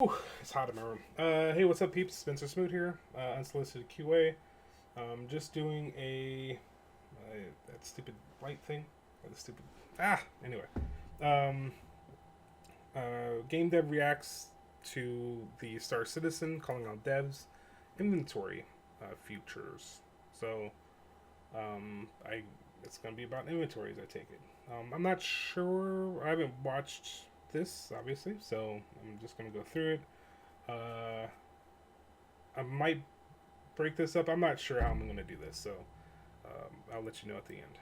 Ooh, it's hot in my room. Hey, what's up, peeps? Spencer Smoot here, unsolicited QA. Just doing that stupid light thing, or the stupid Anyway, um, Game Dev reacts to the Star Citizen calling out devs inventory futures. So, I it's gonna be about inventories. I take it. I'm not sure. I haven't watched this obviously, so I'm just gonna go through it. Uh, I might break this up. I'm not sure how I'm going to do this, so I'll let you know at the end.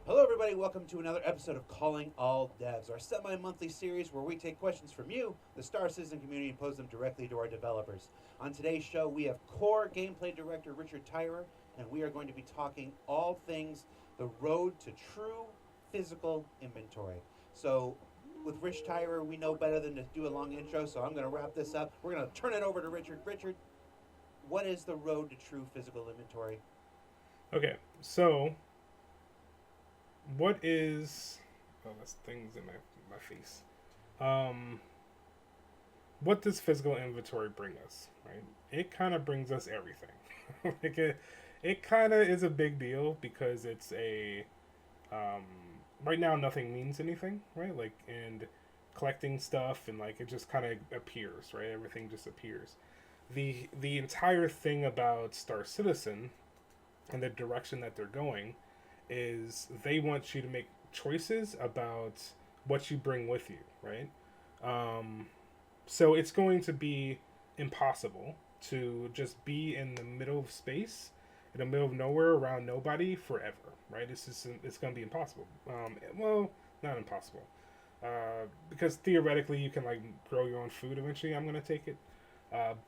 Hello, everybody. Welcome to another episode of Calling All Devs, our semi monthly series where we take questions from you, the Star Citizen community, and pose them directly to our developers. On today's show, we have core gameplay director Richard Tyrer, and we are going to be talking all things the road to true physical inventory. So, with Rich Tyrer, we know better than to do a long intro, so I'm going to wrap this up. We're going to turn it over to Richard. Richard, what is the road to true physical inventory? Okay, so what is? Oh, that's things in my face. Um, what does physical inventory bring us? Right, it kind of brings us everything. It kind of is a big deal because it's a um, right now nothing means anything, right? Like and collecting stuff and like it just kind of appears, right? Everything just appears. The entire thing about Star Citizen and the direction that they're going is they want you to make choices about what you bring with you, right? Um, so it's going to be impossible to just be in the middle of space, in the middle of nowhere, around nobody forever, right? It's going to be impossible. Well, not impossible, because theoretically you can like grow your own food eventually. I'm going to take it,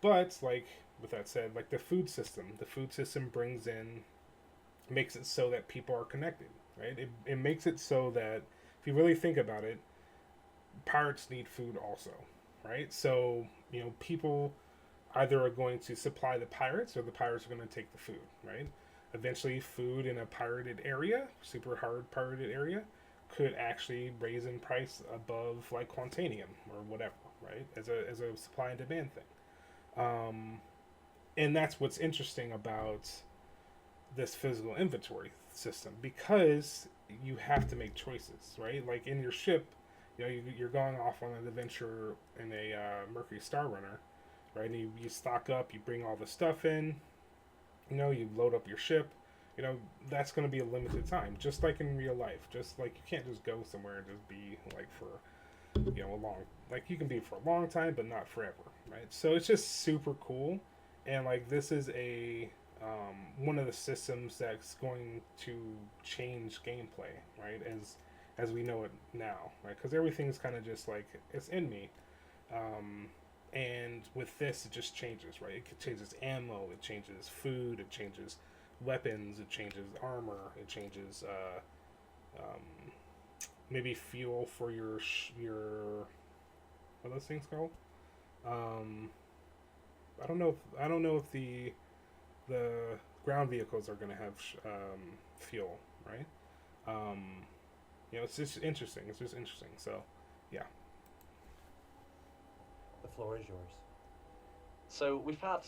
but like with that said, like the food system brings in makes it so that people are connected, right? It makes it so that if you really think about it, pirates need food also, right? So, people either are going to supply the pirates or the pirates are going to take the food, right? Eventually, food in a pirated area, super hard pirated area, could actually raise in price above like quantanium or whatever, right? As a supply and demand thing. Um, and that's what's interesting about this physical inventory system because you have to make choices, right? Like in your ship, you're going off on an adventure in a Mercury Star Runner, right? And you stock up, you bring all the stuff in, you load up your ship. That's going to be a limited time, just like in real life. Just like you can't just go somewhere and just be like for a long, like you can be for a long time, but not forever, right? So it's just super cool, and like this is a one of the systems that's going to change gameplay, right? As we know it now, right? Because everything's kind of just like it's in me, um, and with this it just changes, right? It changes ammo, it changes food, it changes weapons, it changes armor, it changes um, maybe fuel for your what are those things called? Um, I don't know if the ground vehicles are going to have fuel, right? Um, it's just interesting. It's just interesting. So, yeah. The floor is yours. So we've had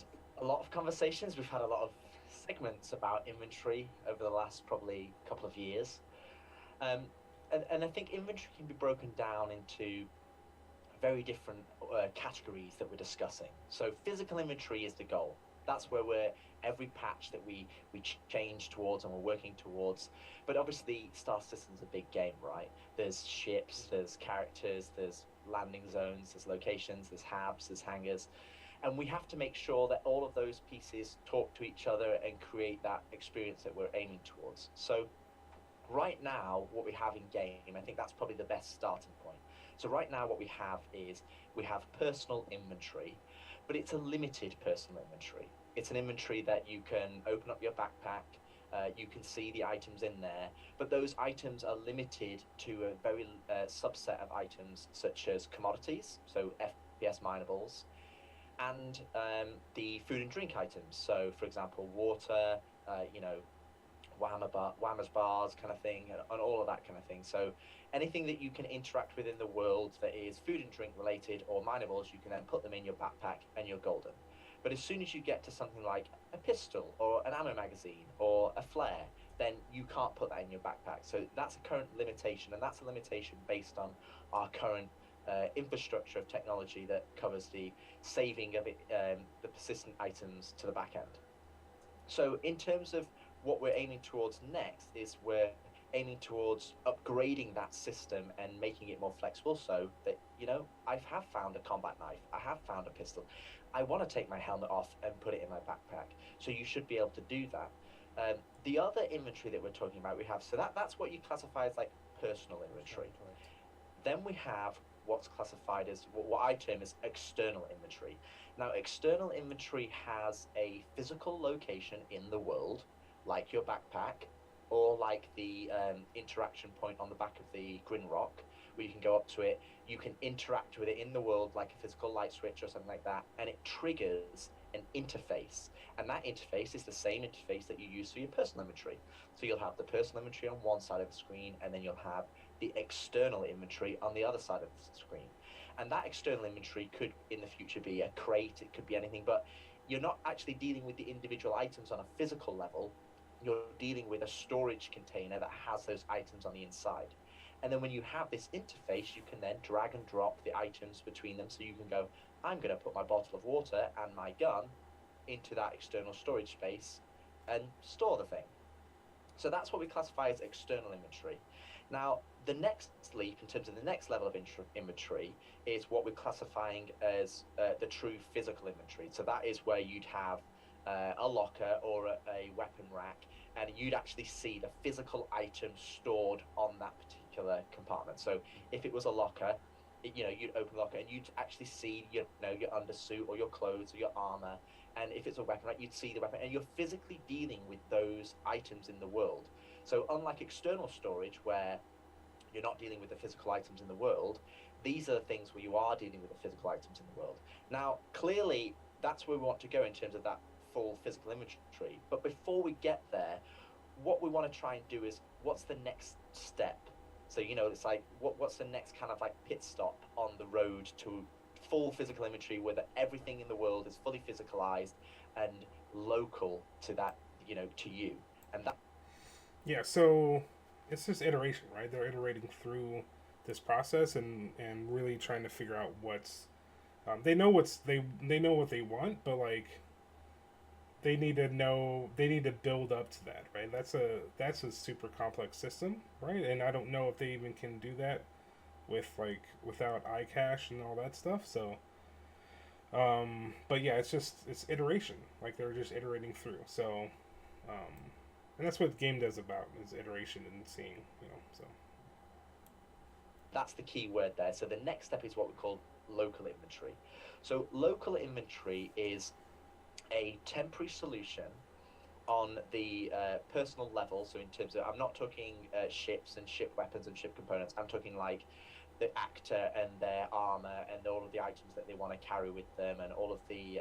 a lot of conversations, we've had a lot of segments about inventory over the last probably couple of years. Um, and I think inventory can be broken down into very different categories that we're discussing. So physical inventory is the goal. That's where we're every patch that we change towards and we're working towards. But obviously, Star Citizen's a big game, right? There's ships, there's characters, there's landing zones, there's locations, there's hubs, there's hangars, and we have to make sure that all of those pieces talk to each other and create that experience that we're aiming towards. So right now, what we have in game, I think that's probably the best starting point. So right now, what we have is we have personal inventory, but it's a limited personal inventory. It's an inventory that you can open up your backpack. You can see the items in there, but those items are limited to a very subset of items, such as commodities, so FPS minables, and the food and drink items. So, for example, water, whammers bars kind of thing, and all of that kind of thing. So anything that you can interact with in the world that is food and drink related or minables, you can then put them in your backpack and you're golden. But as soon as you get to something like a pistol or an ammo magazine or a flare, then you can't put that in your backpack. So that's a current limitation, and that's a limitation based on our current infrastructure of technology that covers the saving of the persistent items to the back end. So in terms of what we're aiming towards next is we're aiming towards upgrading that system and making it more flexible so that, I have found a combat knife, I have found a pistol, I want to take my helmet off and put it in my backpack. So you should be able to do that. The other inventory that we're talking about, we have, so that's what you classify as like personal inventory. Then we have what's classified as what I term as external inventory. Now, external inventory has a physical location in the world, like your backpack, or like the interaction point on the back of the Grin Rock, where you can go up to it. You can interact with it in the world like a physical light switch or something like that, and it triggers an interface. And that interface is the same interface that you use for your personal inventory. So you'll have the personal inventory on one side of the screen, and then you'll have the external inventory on the other side of the screen. And that external inventory could, in the future, be a crate, it could be anything, but you're not actually dealing with the individual items on a physical level. You're dealing with a storage container that has those items on the inside. And then when you have this interface, you can then drag and drop the items between them. So you can go, I'm going to put my bottle of water and my gun into that external storage space and store the thing. So that's what we classify as external inventory. Now, the next leap in terms of the next level of inventory is what we're classifying as the true physical inventory. So that is where you'd have a locker or a weapon rack, and you'd actually see the physical item stored on that particular compartment. So if it was a locker, you'd open the locker and you'd actually see your undersuit or your clothes or your armor. And if it's a weapon rack, you'd see the weapon, and you're physically dealing with those items in the world. So unlike external storage, where you're not dealing with the physical items in the world, these are the things where you are dealing with the physical items in the world. Now, clearly, that's where we want to go in terms of that full physical inventory. But before we get there, what we want to try and do is, what's the next step? So, it's like, what's the next kind of like pit stop on the road to full physical inventory, where everything in the world is fully physicalized and local to that, to you. And that. Yeah, so it's just iteration, right? They're iterating through this process and really trying to figure out what's they know what they want, but like they need to build up to that, right? That's a super complex system, right? And I don't know if they even can do that without iCache and all that stuff. So but yeah, it's iteration. Like they're just iterating through. So and that's what the game does about is iteration and seeing, so that's the key word there. So the next step is what we call local inventory. So local inventory is a temporary solution on the personal level. So in terms of, I'm not talking ships and ship weapons and ship components. I'm talking like the actor and their armor and all of the items that they want to carry with them, and all of the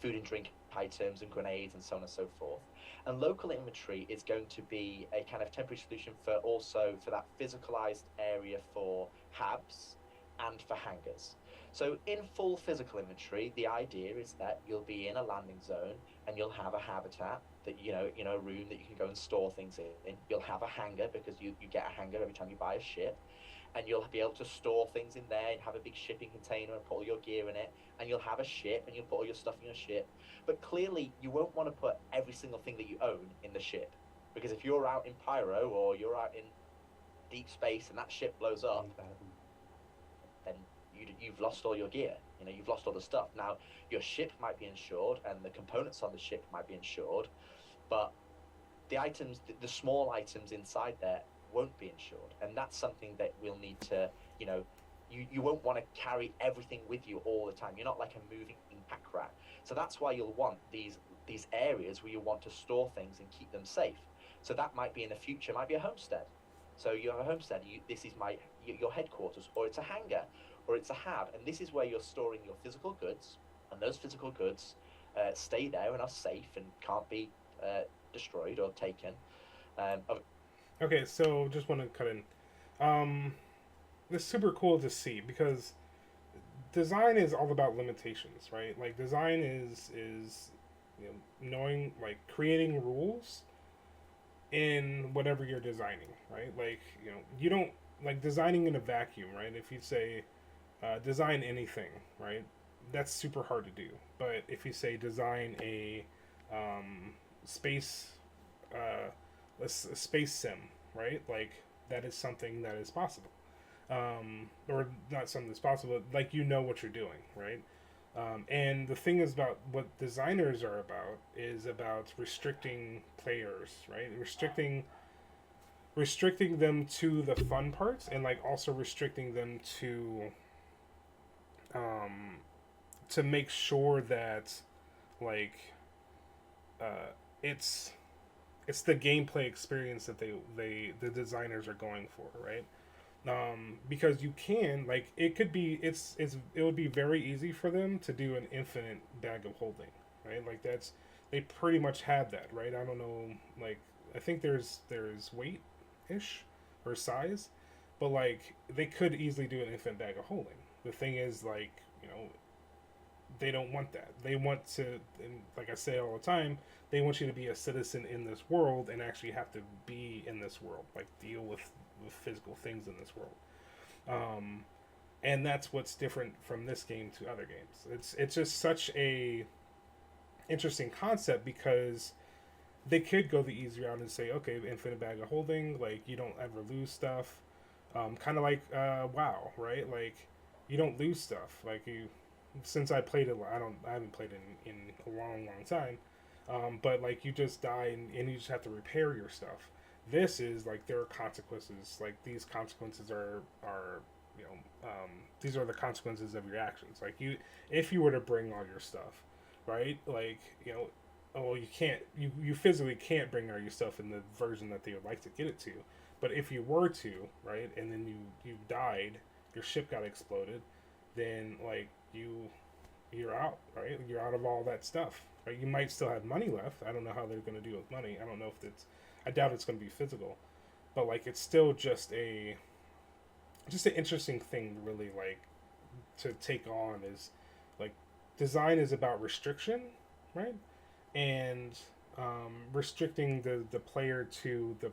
food and drink items and grenades and so on and so forth. And local inventory is going to be a kind of temporary solution for that physicalized area for hubs and for hangars. So in full physical inventory, the idea is that you'll be in a landing zone and you'll have a habitat that, a room that you can go and store things in. You'll have a hangar because you get a hangar every time you buy a ship. And you'll be able to store things in there and have a big shipping container and put all your gear in it. And you'll have a ship and you'll put all your stuff in your ship. But clearly, you won't want to put every single thing that you own in the ship. Because if you're out in Pyro or you're out in deep space and that ship blows up, then you've lost all your gear. You've lost all the stuff. Now, your ship might be insured and the components on the ship might be insured. But the items, the small items inside there, won't be insured, and that's something that we'll need to, you won't want to carry everything with you all the time. You're not like a moving pack rat. So that's why you'll want these areas where you want to store things and keep them safe. So that might be in the future, might be a homestead. So you have a homestead, this is your headquarters, or it's a hangar, or it's a hab, and this is where you're storing your physical goods, and those physical goods stay there and are safe and can't be destroyed or taken. Of Okay, so just want to cut in. Um, it's super cool to see because design is all about limitations, right? Like design is knowing like creating rules in whatever you're designing, right? Like you don't like designing in a vacuum, right? If you say design anything, right? That's super hard to do. But if you say design a space uh, a space sim, right? Like that is something that is possible, or not something that's possible. Like what you're doing, right? And the thing is about what designers are about is about restricting players, right? Restricting them to the fun parts, and like also restricting them um, to make sure that like uh, it's it's the gameplay experience that the designers are going for, right? Because you can like it could be it would be very easy for them to do an infinite bag of holding, right? Like that's they pretty much have that, right? I don't know, like I think there's weight ish or size, but like they could easily do an infinite bag of holding. The thing is like they don't want that. They want to, and like I say all the time, they want you to be a citizen in this world and actually have to be in this world, like deal with physical things in this world. Um, and that's what's different from this game to other games. It's just such a interesting concept because they could go the easy route and say, okay, infinite bag of holding, like you don't ever lose stuff. Kind of like WoW, right? Like you don't lose stuff. Like you, since I played it, I haven't played it in a long time. But like you just die and you just have to repair your stuff. This is like there are consequences. Like these consequences are these are the consequences of your actions. Like if you were to bring all your stuff, right? Like oh you can't you physically can't bring all your stuff in the version that they would like to get it to. But if you were to, right, and then you died, your ship got exploded, then like you're out, right? You're out of all that stuff, right? You might still have money left. I don't know how they're going to deal with money. I don't know if it's. I doubt it's going to be physical, but like it's still just an interesting thing, to really like to take on is like design is about restriction, right? And restricting the player to the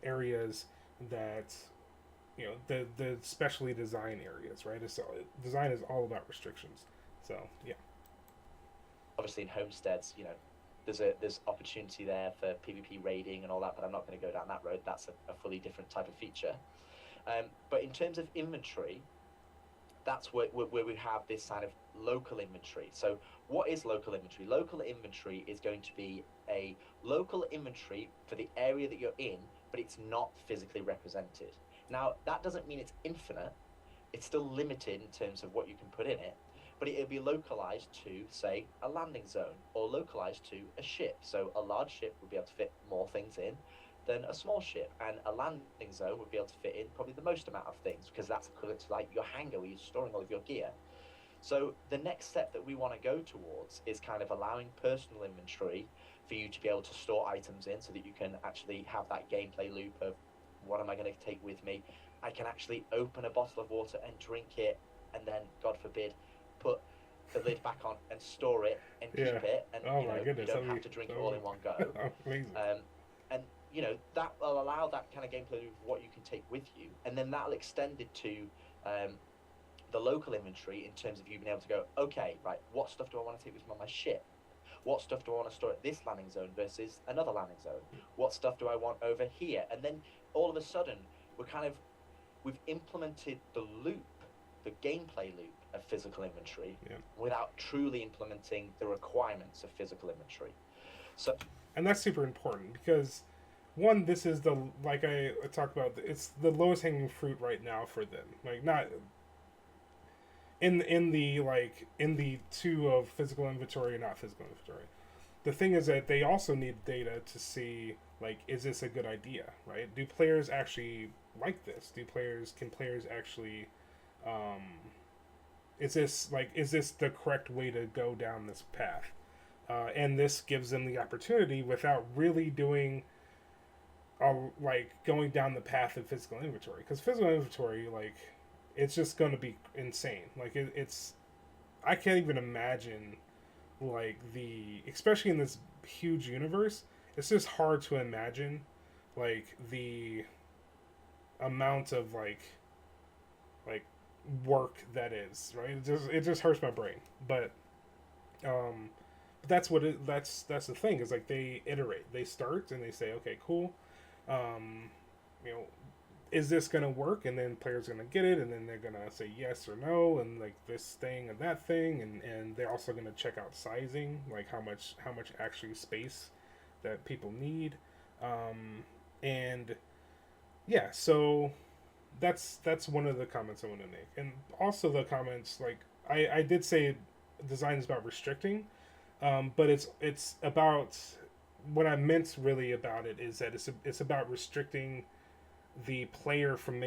areas that the specially designed areas, right? Design is all about restrictions. So yeah. obviously in homesteads, there's opportunity there for PvP raiding and all that, but I'm not going to go down that road. That's a fully different type of feature. But in terms of inventory, that's where we have this kind of local inventory. So what is local inventory? Local inventory is going to be a local inventory for the area that you're in, but it's not physically represented. Now, that doesn't mean it's infinite. It's still limited in terms of what you can put in it, but it'll be localized to, say, a landing zone or localized to a ship. So a large ship would be able to fit more things in than a small ship, and a landing zone would be able to fit in probably the most amount of things because that's equivalent to like your hangar where you're storing all of your gear. So the next step that we want to go towards is kind of allowing personal inventory for you to be able to store items in so that you can actually have that gameplay loop of what am I going to take with me? I can actually open a bottle of water and drink it and then, God forbid, put the lid back on and store it and keep it, and Oh my goodness, you don't have to drink it all in one go. Amazing. And that will allow that kind of gameplay of what you can take with you, and then that'll extend it to the local inventory in terms of you being able to go, okay, right, what stuff do I want to take with me on my ship? What stuff do I want to store at this landing zone versus another landing zone? What stuff do I want over here? And then all of a sudden, we've implemented the loop, the gameplay loop of physical inventory without truly implementing the requirements of physical inventory. So, and that's super important because one, this is the like I talked about. It's the lowest hanging fruit right now for them. Like not in the two of physical inventory and not physical inventory. The thing is that they also need data to see like is this a good idea, right? Do players actually like this? Can players actually is this the correct way to go down this path? And this gives them the opportunity without really doing like going down the path of physical inventory, because physical inventory, like, it's just going to be insane. Like it's I can't even imagine, like, especially in this huge universe, it's just hard to imagine, like, the amount of like work that is, right. It just hurts my brain. But um that's that's the thing, is like they iterate, they start and they say, okay, cool, um you know, is this gonna work? And then players are gonna get it, and then they're gonna say yes or no, and like this thing and that thing, and they're also gonna check out sizing, like how much actually space that people need, and yeah, so that's one of the comments I want to make, and also the comments, like, I did say design is about restricting, but it's about, what I meant really about it is that it's about restricting the player from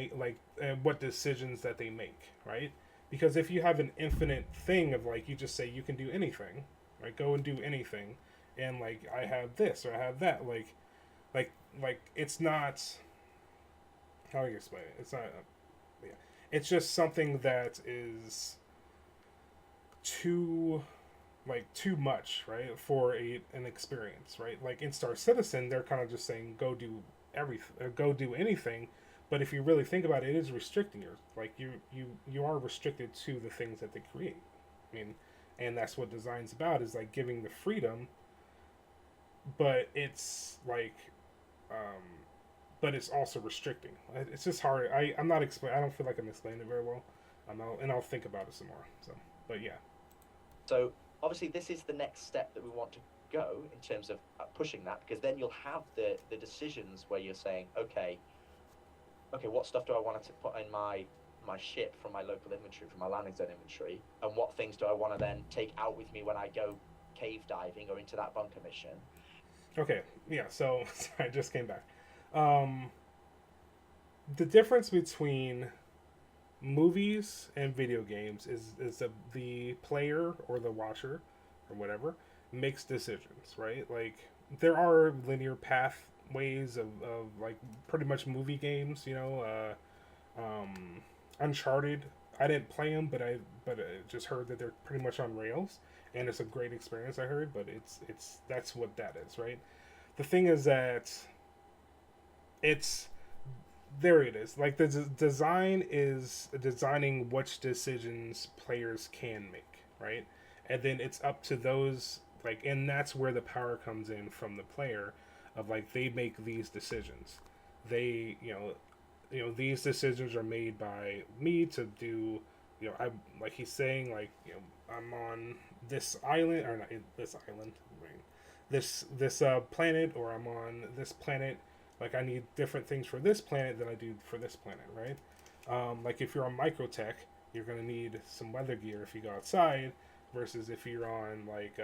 what decisions that they make, right? Because if you have an infinite thing of, like, you just say you can do anything, right? Go and do anything, and like I have this or I have that, like like it's not, how do you explain it? It's not, yeah. It's just something that is too, like, too much, right, for an experience, right? Like in Star Citizen, they're kind of just saying go do everything, go do anything, but if you really think about it, it is restricting you. Like you are restricted to the things that they create. I mean, and that's what design's about, is like giving the freedom, but it's like, um, but it's also restricting. It's just hard. I'm not explain. I don't feel like I'm explaining it very well. I'll think about it some more. So, but yeah. So obviously, this is the next step that we want to go in terms of pushing that, because then you'll have the decisions where you're saying, okay, what stuff do I want to put in my ship from my local inventory, from my landing zone inventory, and what things do I want to then take out with me when I go cave diving or into that bunker mission. Okay. Yeah. So I just came back. Um, the difference between movies and video games is the player or the watcher or whatever makes decisions, right? Like, there are linear pathways of like pretty much movie games, Uncharted. I didn't play them, but I just heard that they're pretty much on rails, and it's a great experience. I heard, but it's that's what that is, right? The thing is that it's there it is. Like, the design is designing which decisions players can make, right? And then it's up to those, like, and that's where the power comes in from the player, of like they make these decisions. They, these decisions are made by me to do, I, like he's saying, like, I'm on this island, or not this island, right? This planet, or I'm on this planet, like, I need different things for this planet than I do for this planet, right? Like, if you're on microtech, you're going to need some weather gear if you go outside, versus if you're on, like,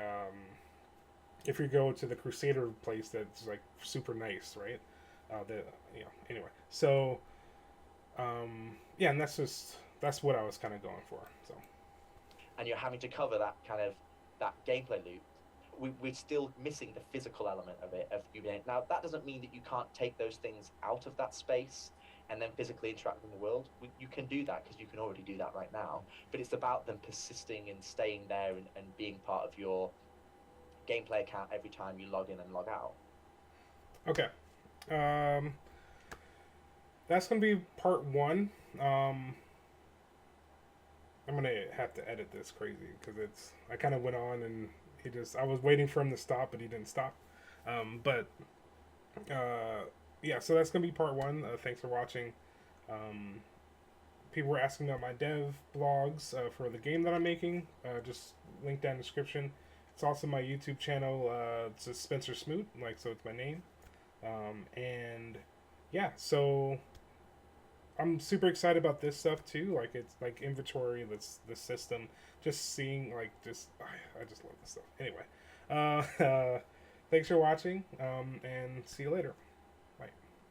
if you go to the Crusader place that's, like, super nice, right? Anyway. So, yeah, and that's what I was kind of going for, so. And you're having to cover that kind of, that gameplay loop. We're still missing the physical element of it. Now, that doesn't mean that you can't take those things out of that space and then physically interact with the world. You can do that, because you can already do that right now. But it's about them persisting and staying there and being part of your gameplay account every time you log in and log out. Okay. That's going to be part 1. I'm going to have to edit this crazy, because I kind of went on, and I was waiting for him to stop, but he didn't stop. Yeah, so that's going to be part 1. Thanks for watching. People were asking about my dev blogs for the game that I'm making. Just link down in the description. It's also my YouTube channel. It's a Spencer Smoot, so it's my name. And yeah, so I'm super excited about this stuff too. Like, it's like inventory, the system, just seeing, like, I just love this stuff. Anyway, thanks for watching, and see you later.